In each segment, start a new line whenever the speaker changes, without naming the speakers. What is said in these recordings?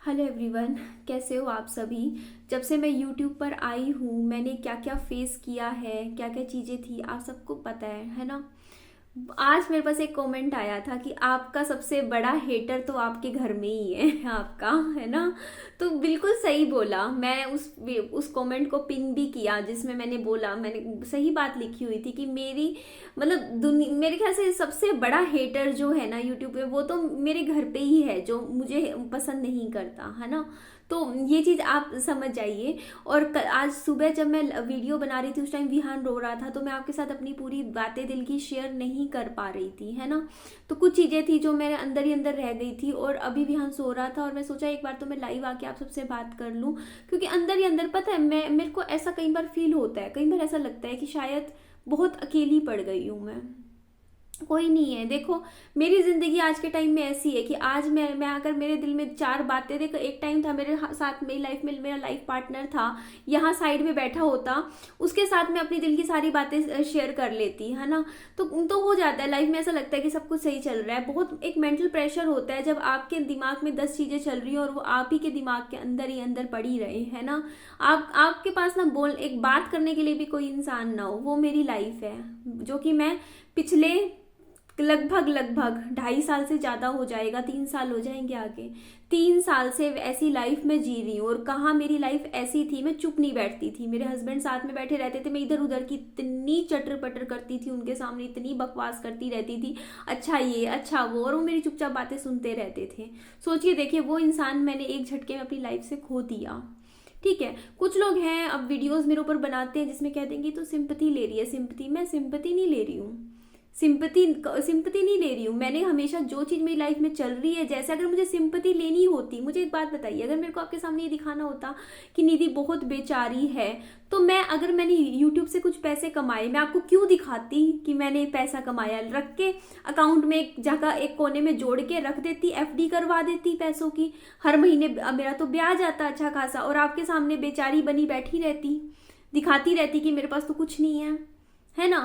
Hello everyone, कैसे हो आप सभी। जब से मैं यूट्यूब पर आई हूँ मैंने क्या क्या फेस किया है, क्या क्या चीज़ें थी, आप सबको पता है ना। आज मेरे पास एक कमेंट आया था कि आपका सबसे बड़ा हेटर तो आपके घर में ही है आपका, है ना। तो बिल्कुल सही बोला। मैं उस कमेंट को पिन भी किया जिसमें मैंने बोला, मैंने सही बात लिखी हुई थी कि मेरी मतलब दुनिया, मेरे ख्याल से सबसे बड़ा हेटर जो है ना यूट्यूब पे, वो तो मेरे घर पे ही है, जो मुझे पसंद नहीं करता, है ना। तो ये चीज़ आप समझ जाइए। और आज सुबह जब मैं वीडियो बना रही थी उस टाइम विहान रो रहा था, तो मैं आपके साथ अपनी पूरी बातें दिल की शेयर नहीं कर पा रही थी, है ना। तो कुछ चीज़ें थी जो मेरे अंदर ही अंदर रह गई थी, और अभी विहान सो रहा था और मैं सोचा एक बार तो मैं लाइव आके आप सबसे बात कर लूँ, क्योंकि अंदर ही अंदर पता है, मेरे को ऐसा कई बार फील होता है, कई बार ऐसा लगता है कि शायद बहुत अकेली पड़ गई हूँ मैं। कोई नहीं है। देखो, मेरी जिंदगी आज के टाइम में ऐसी है कि आज मैं अगर मेरे दिल में चार बातें, देखो एक टाइम था मेरे साथ, मेरी लाइफ में मेरा लाइफ पार्टनर था, यहाँ साइड में बैठा होता, उसके साथ मैं अपनी दिल की सारी बातें शेयर कर लेती, है ना। तो हो जाता है लाइफ में, ऐसा लगता है कि सब कुछ सही चल रहा है। बहुत एक मेंटल प्रेशर होता है जब आपके दिमाग में 10 चीजें चल रही हैं और वो आप ही के दिमाग के अंदर ही अंदर पड़ी रहे, है ना। आपके पास ना बोल एक बात करने के लिए भी कोई इंसान ना हो। वो मेरी लाइफ है जो कि मैं पिछले लगभग 2.5 साल से ज्यादा हो जाएगा, 3 साल हो जाएंगे आगे, 3 साल से ऐसी लाइफ में जी रही हूँ। और कहाँ मेरी लाइफ ऐसी थी, मैं चुप नहीं बैठती थी, मेरे हस्बैंड साथ में बैठे रहते थे, मैं इधर उधर की इतनी चटर पटर करती थी उनके सामने, इतनी बकवास करती रहती थी, अच्छा ये अच्छा वो, और वो मेरी चुपचाप बातें सुनते रहते थे। सोचिए, देखिए, वो इंसान मैंने एक झटके में अपनी लाइफ से खो दिया। ठीक है, कुछ लोग हैं अब वीडियोस मेरे ऊपर बनाते हैं जिसमें कह देंगे तो सिंपैथी ले रही है, सिंपैथी। मैं सिंपैथी नहीं ले रही हूँ, सिंपति सिंपति नहीं ले रही हूँ। मैंने हमेशा जो चीज मेरी लाइफ में चल रही है, जैसे अगर मुझे सिंपति लेनी होती, मुझे एक बात बताइए, अगर मेरे को आपके सामने ये दिखाना होता कि निधि बहुत बेचारी है, तो अगर मैंने यूट्यूब से कुछ पैसे कमाए, मैं आपको क्यों दिखाती कि मैंने पैसा कमाया, रख के अकाउंट में एक जगह एक कोने में जोड़ के रख देती, एफडी करवा देती पैसों की, हर महीने मेरा तो ब्याज आता अच्छा खासा, और आपके सामने बेचारी बनी बैठी रहती, दिखाती रहती कि मेरे पास तो कुछ नहीं है ना।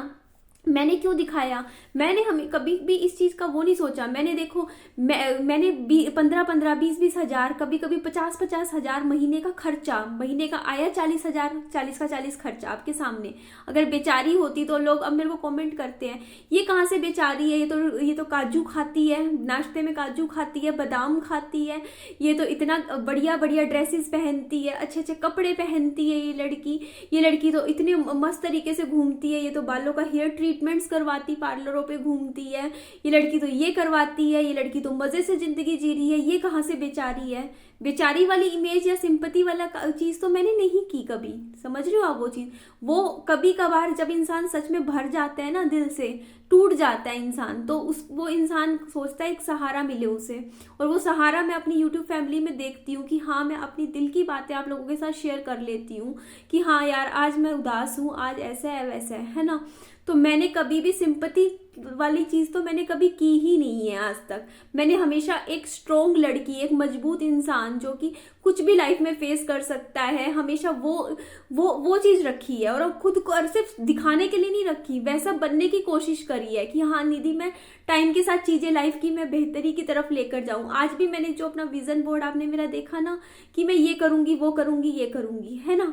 मैंने क्यों दिखाया? मैंने हमें कभी भी इस चीज का वो नहीं सोचा। मैंने देखो, मैंने 15-15, 20-20 हजार, कभी कभी 50-50 हजार महीने का खर्चा, महीने का आया 40 हजार, 40 का 40 खर्चा आपके सामने। अगर बेचारी होती तो लोग अब मेरे को कमेंट करते हैं, ये कहाँ से बेचारी है, ये तो काजू खाती है, नाश्ते में काजू खाती है, बादाम खाती है, ये तो इतना बढ़िया बढ़िया ड्रेसेस पहनती है, अच्छे अच्छे कपड़े पहनती है, ये लड़की तो इतने मस्त तरीके से घूमती है, ये तो बालों का हेयर ट्रीटमेंट्स करवाती, पार्लरों पे घूमती है, ये लड़की तो ये करवाती है, ये लड़की तो मजे से जिंदगी जी रही है, ये कहाँ से बेचारी है। बेचारी वाली इमेज या सिंपति वाला चीज तो मैंने नहीं की कभी, समझ रहे हो आप वो चीज। वो कभी कभार जब इंसान सच में भर जाता है ना, दिल से टूट जाता है इंसान, तो वो इंसान सोचता है एक सहारा मिले उसे, और वो सहारा मैं अपनी यूट्यूब फैमिली में देखती हूँ कि हाँ, मैं अपनी दिल की बातें आप लोगों के साथ शेयर कर लेती हूँ कि हाँ यार, आज मैं उदास हूँ, आज ऐसा वैसा है ना। तो मैंने कभी भी सिंपति वाली चीज तो मैंने कभी की ही नहीं है आज तक। मैंने हमेशा एक स्ट्रोंग लड़की, एक मजबूत इंसान जो कि कुछ भी लाइफ में फेस कर सकता है, हमेशा वो चीज रखी है, और खुद को और सिर्फ दिखाने के लिए नहीं रखी, वैसा बनने की कोशिश करी है कि हाँ निधि, मैं टाइम के साथ चीजें लाइफ की मैं बेहतरी की तरफ लेकर जाऊं। आज भी मैंने जो अपना विजन बोर्ड आपने मेरा देखा ना, कि मैं ये करूंगी, वो करूंगी, ये करूंगी, है ना।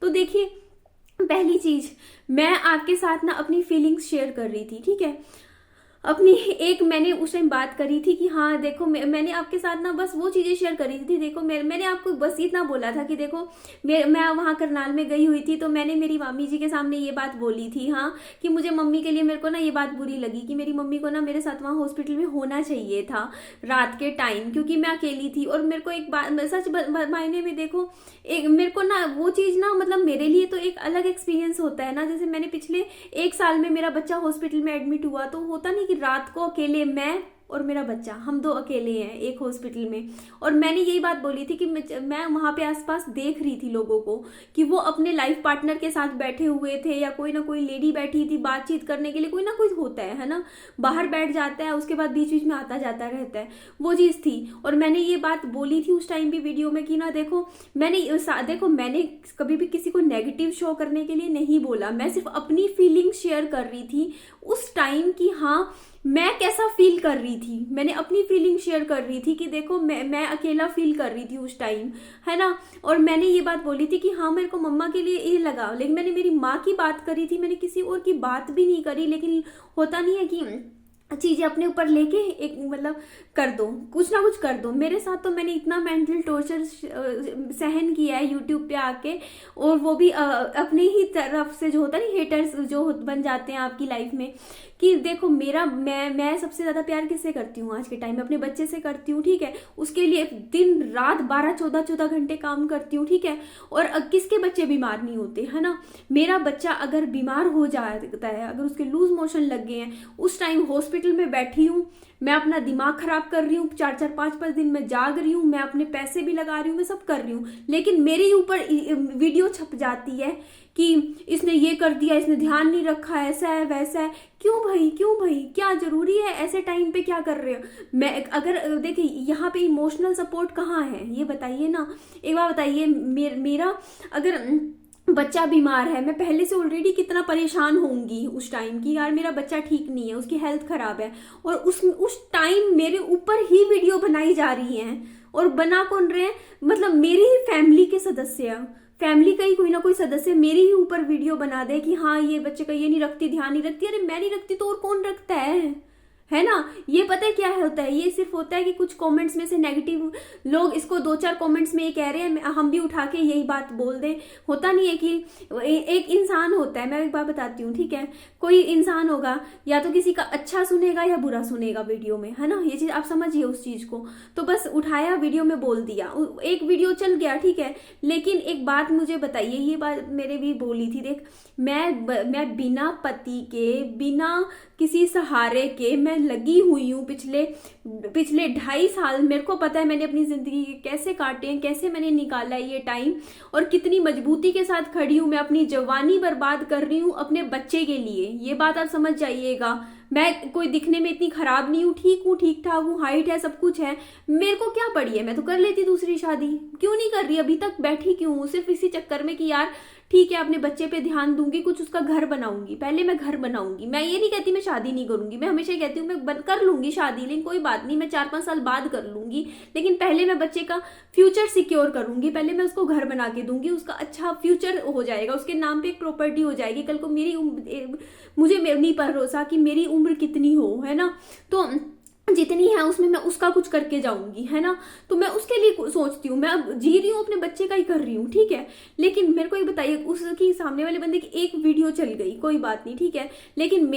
तो देखिए, पहली चीज, मैं आपके साथ ना अपनी फीलिंग्स शेयर कर रही थी, ठीक है। अपनी एक मैंने उस टाइम बात करी थी कि हाँ देखो, मैंने आपके साथ ना बस वो चीजें शेयर करी थी। देखो, मैंने आपको बस इतना बोला था कि देखो, मैं वहाँ करनाल में गई हुई थी, तो मैंने मेरी मम्मी जी के सामने ये बात बोली थी, हाँ, कि मुझे मम्मी के लिए, मेरे को ना ये बात बुरी लगी कि मेरी मम्मी को ना मेरे साथ वहाँ हॉस्पिटल में होना चाहिए था रात के टाइम, क्योंकि मैं अकेली थी। और मेरे को एक बात सच मायने में देखो, एक मेरे को ना वो चीज ना, मतलब मेरे लिए तो एक अलग एक्सपीरियंस होता है ना। जैसे मैंने पिछले 1 साल में मेरा बच्चा हॉस्पिटल में एडमिट हुआ, तो होता नहीं कि रात को अकेले मैं और मेरा बच्चा, हम दो अकेले हैं एक हॉस्पिटल में। और मैंने यही बात बोली थी कि मैं वहां पे आसपास देख रही थी लोगों को कि वो अपने लाइफ पार्टनर के साथ बैठे हुए थे, या कोई ना कोई लेडी बैठी थी बातचीत करने के लिए, कोई ना कोई होता है ना, बाहर बैठ जाता है, उसके बाद बीच बीच में आता जाता रहता है, वो चीज थी। और मैंने ये बात बोली थी उस टाइम भी वीडियो में कि ना देखो, मैंने कभी भी किसी को नेगेटिव शो करने के लिए नहीं बोला, मैं सिर्फ अपनी फीलिंग शेयर कर रही थी उस टाइम की। हाँ, मैं कैसा फील कर रही थी, मैंने अपनी फीलिंग शेयर कर रही थी कि देखो मैं अकेला फील कर रही थी उस टाइम, है ना। और मैंने ये बात बोली थी कि हाँ मेरे को मम्मा के लिए ये लगा, लेकिन मैंने मेरी माँ की बात करी थी, मैंने किसी और की बात भी नहीं करी। लेकिन होता नहीं है कि चीजें अपने ऊपर लेके एक मतलब कर दो, कुछ ना कुछ कर दो। मेरे साथ तो मैंने इतना मेंटल टॉर्चर सहन किया है यूट्यूब पे आके, और वो भी अपने ही तरफ से, जो होता नहीं हेटर्स जो बन जाते हैं आपकी लाइफ में, कि देखो मेरा मैं सबसे ज्यादा प्यार किससे करती हूँ आज के टाइम में, अपने बच्चे से करती हूँ, ठीक है। उसके लिए दिन रात 12-14 घंटे काम करती हूँ, ठीक है। और किसके बच्चे बीमार नहीं होते, है ना। मेरा बच्चा अगर बीमार हो जाता है, अगर उसके लूज मोशन लग गए हैं, उस टाइम हॉस्पिटल में बैठी हूँ, मैं अपना दिमाग खराब कर रही हूँ, 4-4 5-5 दिन में जाग रही हूँ, मैं अपने पैसे भी लगा रही हूँ, मैं सब कर रही हूँ, लेकिन मेरे ऊपर वीडियो छप जाती है कि इसने ये कर दिया, इसने ध्यान नहीं रखा, ऐसा है वैसा है। क्यों भाई, क्यों भाई, क्या जरूरी है ऐसे टाइम पे, क्या कर रहे हो। मैं अगर देखिए यहाँ पे इमोशनल सपोर्ट कहाँ है ये बताइए ना, एक बार बताइए। मेरा अगर बच्चा बीमार है, मैं पहले से ऑलरेडी कितना परेशान होंगी उस टाइम की, यार मेरा बच्चा ठीक नहीं है, उसकी हेल्थ खराब है, और उस टाइम मेरे ऊपर ही वीडियो बनाई जा रही हैं। और बना कौन रहे हैं, मतलब मेरी ही फैमिली के सदस्य, फैमिली का ही कोई ना कोई सदस्य मेरे ही ऊपर वीडियो बना दे कि हाँ ये बच्चे का ये नहीं रखती, ध्यान नहीं रखती। अरे मैं नहीं रखती तो और कौन रखता है ना। ये पता है क्या होता है, ये सिर्फ होता है कि कुछ कमेंट्स में से नेगेटिव लोग इसको 2-4 कमेंट्स में ये कह रहे हैं, हम भी उठा के यही बात बोल दें। होता नहीं है कि एक इंसान होता है, मैं एक बात बताती हूँ, ठीक है। कोई इंसान होगा, या तो किसी का अच्छा सुनेगा या बुरा सुनेगा वीडियो में, है ना। ये चीज आप समझिए उस चीज को। तो बस उठाया वीडियो में बोल दिया, एक वीडियो चल गया, ठीक है। लेकिन एक बात मुझे बताइए, ये बात मेरे भी बोली थी, देख मैं बिना पति के, बिना किसी सहारे के मैं लगी हुई हूँ पिछले 2.5 साल। मेरे को पता है मैंने अपनी जिंदगी कैसे काटे हैं, कैसे मैंने निकाला है ये टाइम, और कितनी मजबूती के साथ खड़ी हूँ। मैं अपनी जवानी बर्बाद कर रही हूँ अपने बच्चे के लिए, ये बात आप समझ जाइएगा। मैं कोई दिखने में इतनी खराब नहीं हूँ, ठीक ठाक हूँ, हाइट है, सब कुछ है। मेरे को क्या पड़ी है, मैं तो कर लेती दूसरी शादी, क्यों नहीं कर रही, अभी तक बैठी क्यों हूँ, सिर्फ इसी चक्कर में कि यार ठीक है अपने बच्चे पे ध्यान दूंगी, कुछ उसका घर बनाऊंगी। पहले मैं घर बनाऊंगी, मैं ये नहीं कहती मैं शादी नहीं करूंगी, मैं हमेशा कहती हूँ मैं कर लूंगी शादी, लेकिन कोई बात नहीं, मैं 4-5 साल बाद कर लूंगी, लेकिन पहले मैं बच्चे का फ्यूचर सिक्योर करूंगी, पहले मैं उसको घर बना के दूंगी, उसका अच्छा फ्यूचर हो जाएगा, उसके नाम पे एक प्रॉपर्टी हो जाएगी। कल को मुझे नहीं भरोसा कि मेरी उम्र कितनी हो, है ना, तो जितनी है उसमें मैं उसका कुछ करके जाऊंगी, है ना। तो मैं उसके लिए सोचती हूँ, मैं अब जी रही हूँ अपने बच्चे का ही कर रही हूँ, ठीक है। लेकिन मेरे को ये बताइए, उसकी सामने वाले बंदे की एक वीडियो चल गई, कोई बात नहीं, ठीक है। लेकिन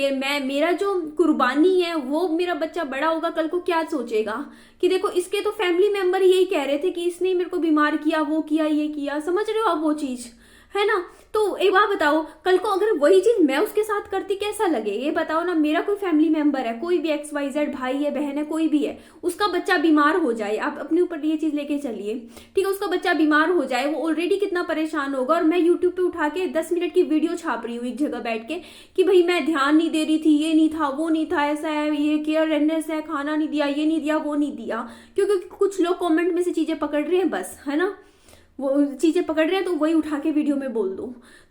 मेरा जो कुर्बानी है, वो मेरा बच्चा बड़ा होगा कल को क्या सोचेगा कि देखो इसके तो फैमिली मेंबर यही कह रहे थे कि इसने मेरे को बीमार किया, वो किया, ये किया, समझ रहे हो आप वो चीज, है ना। तो एक बात बताओ, कल को अगर वही चीज मैं उसके साथ करती कैसा लगे, ये बताओ ना। मेरा कोई फैमिली मेंबर है, कोई भी XYZ भाई है, बहन है, कोई भी है, उसका बच्चा बीमार हो जाए, आप अपने ऊपर ये चीज लेके चलिए, ठीक है। उसका बच्चा बीमार हो जाए, वो ऑलरेडी कितना परेशान होगा, और मैं यूट्यूब पे उठा के 10 मिनट की वीडियो छाप रही हूँ एक जगह बैठ के कि भाई मैं ध्यान नहीं दे रही थी, ये नहीं था, वो नहीं था, ऐसा है, ये केयरलेस है, खाना नहीं दिया, ये नहीं दिया, वो नहीं दिया, क्योंकि कुछ लोग कॉमेंट में से चीजें पकड़ रहे हैं, बस, है ना, वो चीजें पकड़ रहे हैं तो वही उठा के वीडियो में बोल दो।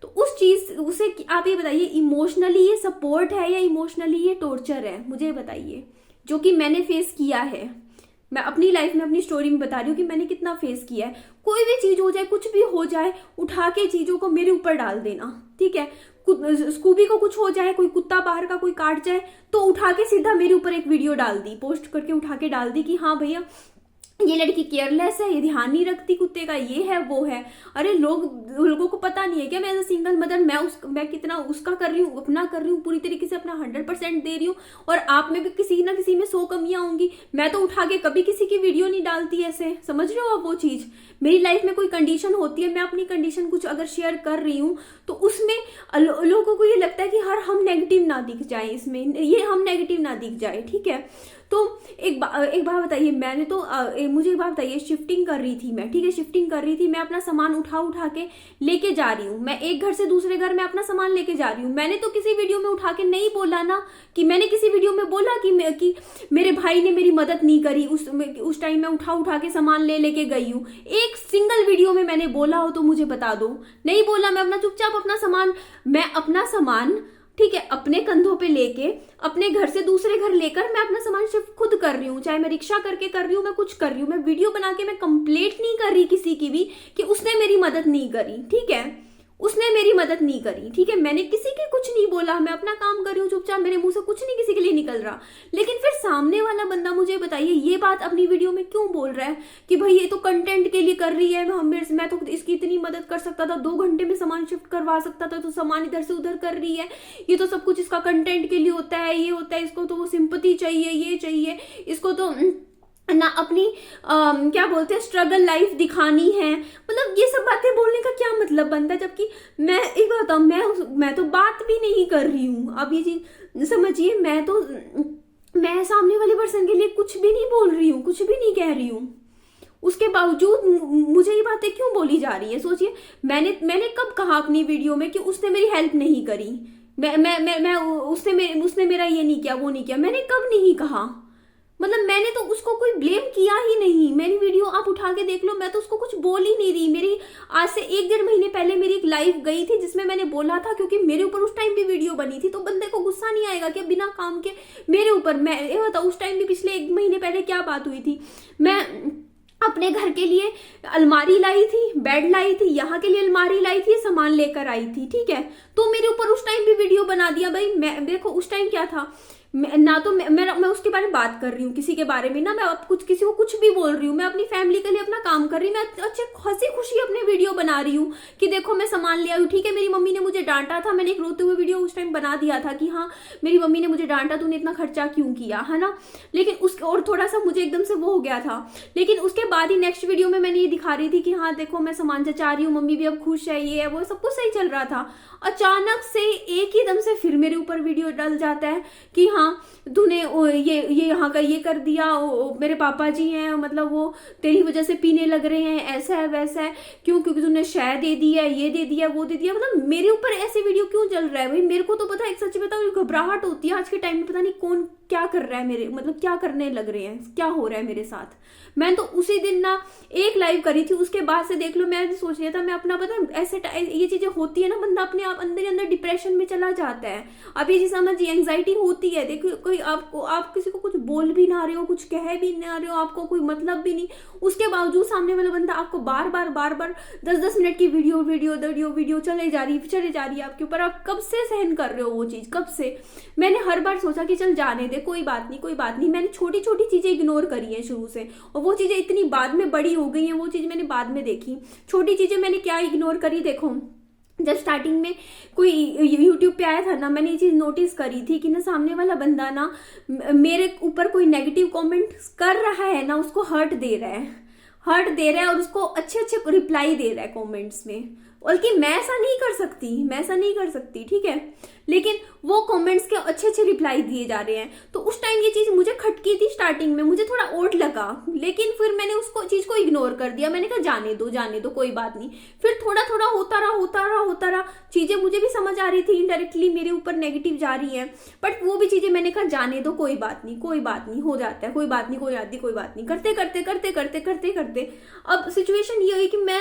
तो उस चीज उसे आप ये बताइए, इमोशनली ये सपोर्ट है या इमोशनली ये टॉर्चर है, मुझे बताइए, जो कि मैंने फेस किया है। मैं अपनी लाइफ में अपनी स्टोरी में बता रही हूँ कि मैंने कितना फेस किया है। कोई भी चीज हो जाए, कुछ भी हो जाए, उठा के चीजों को मेरे ऊपर डाल देना, ठीक है। स्कूबी को कुछ हो जाए, कोई कुत्ता बाहर का कोई काट जाए, तो उठा के सीधा मेरे ऊपर एक वीडियो डाल दी, पोस्ट करके उठा के डाल दी कि हाँ भैया ये लड़की केयरलेस है, ये ध्यान नहीं रखती कुत्ते का, ये है वो है। अरे लोगों को पता नहीं है क्या, मैं एज अ सिंगल मदर मैं कितना उसका कर रही हूँ, अपना कर रही हूँ, पूरी तरीके से अपना 100% दे रही हूँ, और आप में भी किसी ना किसी में 100 कमियां होंगी। मैं तो उठा के कभी किसी की वीडियो नहीं डालती ऐसे, समझ रहे हो आप वो चीज। मेरी लाइफ में कोई कंडीशन होती है, मैं अपनी कंडीशन कुछ अगर शेयर कर रही हूँ तो उसमें लोगों को ये लगता है कि हर हम नेगेटिव ना दिख जाए, इसमें ये हम नेगेटिव ना दिख जाए, ठीक है। तो एक बात बताइए, मैंने तो मुझे एक बात बताइए, शिफ्टिंग कर रही थी मैं, ठीक है, शिफ्टिंग कर रही थी मैं, अपना सामान उठा के लेके जा रही हूँ, मैं एक घर से दूसरे घर में अपना सामान लेके जा रही हूँ। मैंने तो किसी वीडियो में उठा के नहीं बोला ना, कि मैंने किसी वीडियो में बोला कि मेरे भाई ने मेरी मदद नहीं करी, उस टाइम मैं उठा के सामान लेके गई हूँ। एक सिंगल वीडियो में मैंने बोला हो तो मुझे बता दो, नहीं बोला। मैं अपना चुपचाप मैं अपना सामान ठीक है, अपने कंधों पे लेके, अपने घर से दूसरे घर लेकर मैं अपना सामान शिफ्ट खुद कर रही हूँ, चाहे मैं रिक्शा करके कर रही हूँ, मैं कुछ कर रही हूँ, मैं वीडियो बना के मैं कंप्लेंट नहीं कर रही किसी की भी कि उसने मेरी मदद नहीं करी, ठीक है, उसने मेरी मदद नहीं करी, ठीक है, मैंने किसी के कुछ नहीं बोला, मैं अपना काम कर रही हूँ चुपचाप, मेरे मुंह से कुछ नहीं किसी के लिए निकल रहा। लेकिन फिर सामने वाला बंदा, मुझे बताइए, ये बात अपनी वीडियो में क्यों बोल रहा है कि भाई ये तो कंटेंट के लिए कर रही है, मैं तो इसकी इतनी मदद कर सकता था, 2 घंटे में सामान शिफ्ट करवा सकता था, तो सामान इधर से उधर कर रही है, ये तो सब कुछ इसका कंटेंट के लिए होता है, ये होता है, इसको तो वो सिंपैथी चाहिए, ये चाहिए, इसको तो ना अपनी क्या बोलते हैं स्ट्रगल लाइफ दिखानी है। मतलब ये सब बातें बोलने का क्या मतलब बनता है, जबकि मैं एक बात बताऊं, मैं तो बात भी नहीं कर रही हूँ। अब ये चीज समझिए, मैं सामने वाले पर्सन के लिए कुछ भी नहीं बोल रही हूँ, कुछ भी नहीं कह रही हूँ, उसके बावजूद मुझे ये बातें क्यों बोली जा रही है। सोचिए, मैंने कब कहा अपनी वीडियो में कि उसने मेरी हेल्प नहीं करी, उसने मेरा ये नहीं किया, वो नहीं किया, मैंने कब नहीं कहा। मतलब मैंने तो उसको कोई ब्लेम किया ही नहीं। मेरी वीडियो आप उठा के देख लो, मैं तो उसको कुछ बोल ही नहीं रही। मेरी आज से 1-1.5 महीने पहले मेरी एक लाइव गई थी जिसमें मैंने बोला था, क्योंकि मेरे ऊपर उस टाइम भी वीडियो बनी थी, तो बंदे को गुस्सा नहीं आएगा कि बिना काम के मेरे ऊपर, मैं ये बताऊँ उस टाइम भी पिछले 1 महीने पहले क्या बात हुई थी। मैं अपने घर के लिए अलमारी लाई थी, बेड लाई थी, यहाँ के लिए अलमारी लाई थी, सामान लेकर आई थी, ठीक है, तो मेरे ऊपर उस टाइम भी वीडियो बना दिया। भाई मैं देखो उस टाइम क्या था, ना तो मैं उसके बारे में बात कर रही हूँ किसी के बारे में, ना मैं अब किसी को कुछ भी बोल रही हूँ, मैं अपनी फैमिली के लिए अपना काम कर रही हूँ, मैं अच्छे हंसी खुशी अपने वीडियो बना रही हूँ कि देखो मैं सामान ले आई हूँ, ठीक है। मेरी मम्मी ने मुझे डांटा था, मैंने एक रोते हुए वीडियो उस टाइम बना दिया था कि हाँ मेरी मम्मी ने मुझे डांटा, तूने इतना खर्चा क्यों किया, है ना। लेकिन उस और थोड़ा सा मुझे एकदम से वो हो गया था, लेकिन उसके बाद ही नेक्स्ट वीडियो में मैंने ये दिखा रही थी कि हाँ देखो मैं सामान जचा रही हूँ, मम्मी भी अब खुश है, ये है वो, सब कुछ सही चल रहा था। अचानक से एक ही दम से फिर मेरे ऊपर वीडियो डल जाता है कि हाँ तूने ये यहाँ का ये कर दिया, मेरे पापा जी हैं, मतलब वो तेरी वजह से पीने लग रहे हैं, ऐसा है वैसा है, क्योंकि तूने शय दे दी है, ये दे दिया, वो दे दिया। मतलब मेरे ऊपर ऐसे वीडियो क्यों चल रहा है भाई। मेरे को तो पता है, एक सच बताऊं, घबराहट होती है आज के टाइम में, पता नहीं कौन क्या कर रहा है मेरे, मतलब क्या करने लग रहे हैं, क्या हो रहा है मेरे साथ। मैं तो उसी दिन ना एक लाइव करी थी, उसके बाद से देख लो मैं सोच लिया था मैं अपना, पता है ऐसे ये चीजें होती है ना, बंदा अपने आप अंदर ही अंदर डिप्रेशन में चला जाता है। अब ये चीज समझिए, एंग्जाइटी होती है। देखो कोई आप किसी को कुछ बोल भी ना रहे हो, कुछ कह भी ना रहे हो, आपको कोई मतलब भी नहीं, उसके बावजूद सामने वाला बंदा आपको बार बार 10-10 मिनट की वीडियो चले जा रही है आपके ऊपर। आप कब से सहन कर रहे हो वो चीज, कब से। मैंने हर बार सोचा कि चल जाने दे, कोई बात नहीं। मैंने छोटी छोटी चीजें इग्नोर करी है शुरू से, और वो चीजें इतनी बाद में बड़ी हो गई हैं, वो चीज मैंने बाद में देखी। छोटी चीजें मैंने क्या इग्नोर करी, देखो जब स्टार्टिंग में कोई यूट्यूब पे आया था ना, मैंने ये चीज नोटिस करी थी कि ना सामने वाला बंदा ना मेरे ऊपर कोई नेगेटिव कमेंट कर रहा है ना, उसको हर्ट दे रहा है और उसको अच्छे रिप्लाई दे रहा है कमेंट्स में। बल्कि मैं ऐसा नहीं कर सकती, ठीक है, लेकिन वो कमेंट्स के अच्छे रिप्लाई दिए जा रहे हैं। तो उस टाइम ये चीज मुझे खटकी थी, स्टार्टिंग में मुझे थोड़ा ओड लगा, लेकिन फिर मैंने उसको चीज को इग्नोर कर दिया। मैंने कहा जाने दो कोई बात नहीं। फिर थोड़ा होता रहा, चीजें मुझे भी समझ आ रही थी इनडायरेक्टली मेरे ऊपर नेगेटिव जा रही है, बट वो भी चीजें मैंने कहा जाने दो, कोई बात नहीं, हो जाता है, कोई बात नहीं। करते अब सिचुएशन ये हुई कि मैं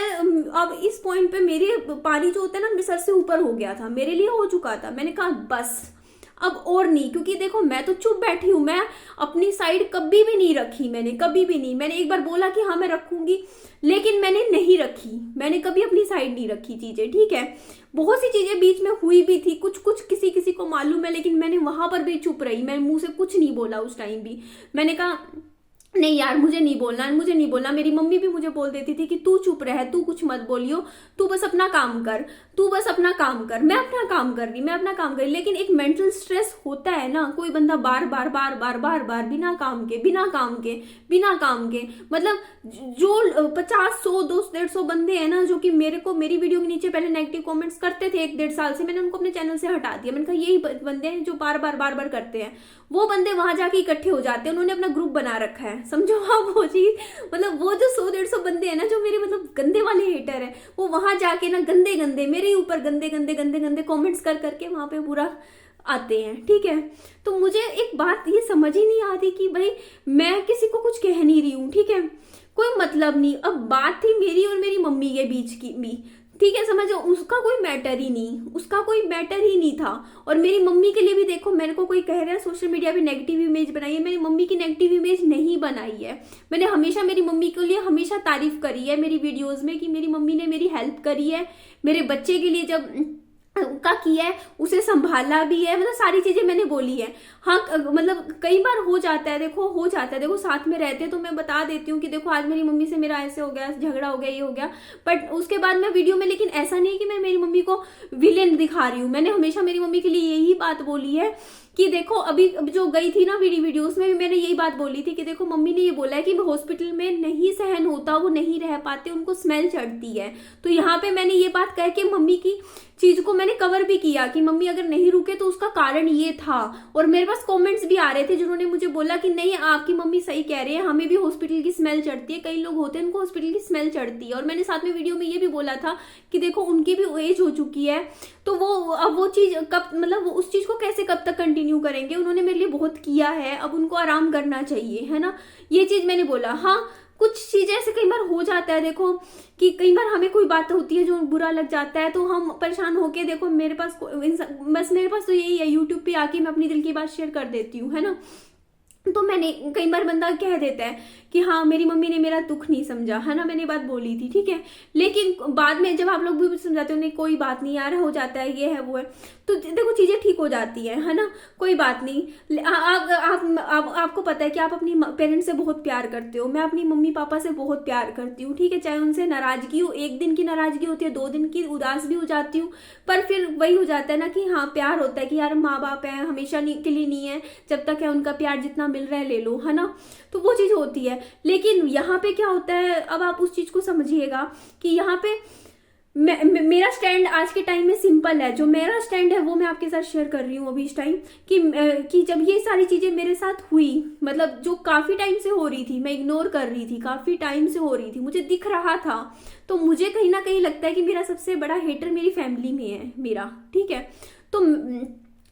अब इस पॉइंट पे मेरे पानी जो होता है ना मेरे सर से ऊपर हो गया था, मेरे लिए हो चुका था। मैंने कहा बस अब और नहीं, क्योंकि देखो मैं तो चुप बैठी हूं, मैं अपनी साइड कभी भी नहीं रखी, मैंने एक बार बोला कि हाँ मैं रखूंगी, लेकिन मैंने नहीं रखी, मैंने कभी अपनी साइड नहीं रखी चीजें, ठीक है। बहुत सी चीजें बीच में हुई भी थी, कुछ किसी को मालूम है, लेकिन मैंने वहां पर भी चुप रही, मैं मुंह से कुछ नहीं बोला उस टाइम भी। मैंने कहा नहीं यार मुझे नहीं बोलना। मेरी मम्मी भी मुझे बोल देती थी कि तू चुप रह, तू कुछ मत बोलियो, तू बस अपना काम कर। मैं अपना काम कर रही, लेकिन एक मेंटल स्ट्रेस होता है ना, कोई बंदा बार बार बिना काम के मतलब जो 50, 100, 200, 150 बंदे हैं ना जो कि मेरी वीडियो के नीचे पहले नेगेटिव कमेंट्स करते थे 1-1.5 साल से, मैंने उनको अपने चैनल से हटा दिया। मैंने कहा यही बंदे हैं जो बार बार करते हैं, वो बंदे वहां जाके इकट्ठे हो जाते हैं, उन्होंने अपना ग्रुप बना रखा है, समझो आप वो चीज। मतलब वो जो 100-150 बंदे हैं ना जो मेरे मतलब गंदे वाले हेटर है, वो वहां जाके ना गंदे मेरे ऊपर गंदे कमेंट्स करके वहां पे पूरा आते हैं, ठीक है। तो मुझे एक बात ये समझ ही नहीं आती कि भाई मैं किसी को कुछ कह नहीं रही हूँ, ठीक है, कोई मतलब नहीं। अब बात थी मेरी और मेरी मम्मी के बीच की भी, ठीक है, समझो, उसका कोई मैटर ही नहीं, उसका कोई मैटर ही नहीं था। और मेरी मम्मी के लिए भी देखो, मेरे को कोई कह रहा है सोशल मीडिया पे नेगेटिव इमेज बनाई है, मेरी मम्मी की नेगेटिव इमेज नहीं बनाई है। मैंने हमेशा मेरी मम्मी के लिए हमेशा तारीफ करी है मेरी वीडियोज में, कि मेरी मम्मी ने मेरी हेल्प करी है, मेरे बच्चे के लिए जब का किया है, उसे संभाला भी है, मतलब सारी चीजें मैंने बोली है। हाँ, मतलब कई बार हो जाता है, देखो हो जाता है, देखो साथ में रहते हैं तो मैं बता देती हूँ कि देखो आज मेरी मम्मी से मेरा ऐसे हो गया, झगड़ा हो गया, ये हो गया, बट उसके बाद मैं वीडियो में, लेकिन ऐसा नहीं है कि मैं मेरी मम्मी को विलेन दिखा रही हूँ। मैंने हमेशा मेरी मम्मी के लिए यही बात बोली है कि देखो अभी जो गई थी ना मेरी वीडियोस में भी मैंने यही बात बोली थी कि देखो मम्मी ने ये बोला है कि हॉस्पिटल में नहीं सहन होता, वो नहीं रह पाते, उनको स्मेल चढ़ती है। तो यहाँ पे मैंने ये बात कह के मम्मी की चीज को मैंने कवर भी किया कि मम्मी अगर नहीं रुके तो उसका कारण ये था। और मेरे पास कमेंट्स भी आ रहे थे जिन्होंने मुझे बोला कि नहीं आपकी मम्मी सही कह रही है, हमें भी हॉस्पिटल की स्मेल चढ़ती है, कई लोग होते हैं उनको हॉस्पिटल की स्मेल चढ़ती है। और मैंने साथ में वीडियो में ये भी बोला था कि देखो उनकी भी एज हो चुकी है, तो वो अब वो चीज कब, मतलब उस चीज को कैसे कब तक कंटिन्यू करेंगे, उन्होंने मेरे लिए बहुत किया है, अब उनको आराम करना चाहिए, है ना, ये चीज मैंने बोला। हाँ, कुछ चीजें ऐसे कई बार हो जाता है, देखो कि कई बार हमें कोई बात होती है जो बुरा लग जाता है तो हम परेशान होके, देखो मेरे पास बस मेरे पास तो यही है, यूट्यूब पे आके मैं अपनी दिल की बात शेयर कर देती हूँ, है ना। तो मैंने कई बार बंदा कह देता है कि हाँ मेरी मम्मी ने मेरा दुख नहीं समझा, है ना, मैंने बात बोली थी, ठीक है, लेकिन बाद में जब आप लोग भी समझाते हो नहीं कोई बात नहीं यार, हो जाता है, ये है वो है, तो देखो चीजें ठीक हो जाती है ना, कोई बात नहीं। आपको पता है कि आप अपनी पेरेंट्स से बहुत प्यार करते हो, मैं अपनी मम्मी पापा से बहुत प्यार करती हूँ, ठीक है, चाहे उनसे नाराजगी हो, एक दिन की नाराजगी होती है, 2 दिन की उदास भी हो जाती हूँ, पर फिर वही हो जाता है ना कि हाँ प्यार होता है कि यार माँ बाप है, हमेशा के लिए नहीं है, जब तक है उनका प्यार जितना मिल रहा है ले लो, है ना, तो वो चीज होती है। लेकिन यहाँ पे क्या होता है, अब आप उस चीज को समझिएगा कि यहाँ पे मेरा स्टैंड आज के टाइम में सिंपल है, जो मेरा स्टैंड है वो मैं आपके साथ शेयर कर रही हूँ अभी इस टाइम, कि जब ये सारी चीजें मेरे साथ हुई, मतलब जो काफी टाइम से हो रही थी, मैं इग्नोर कर रही थी, काफी टाइम से हो रही थी, मुझे दिख रहा था, तो मुझे कहीं ना कहीं लगता है कि मेरा सबसे बड़ा हेटर मेरी फैमिली में है मेरा, ठीक है। तो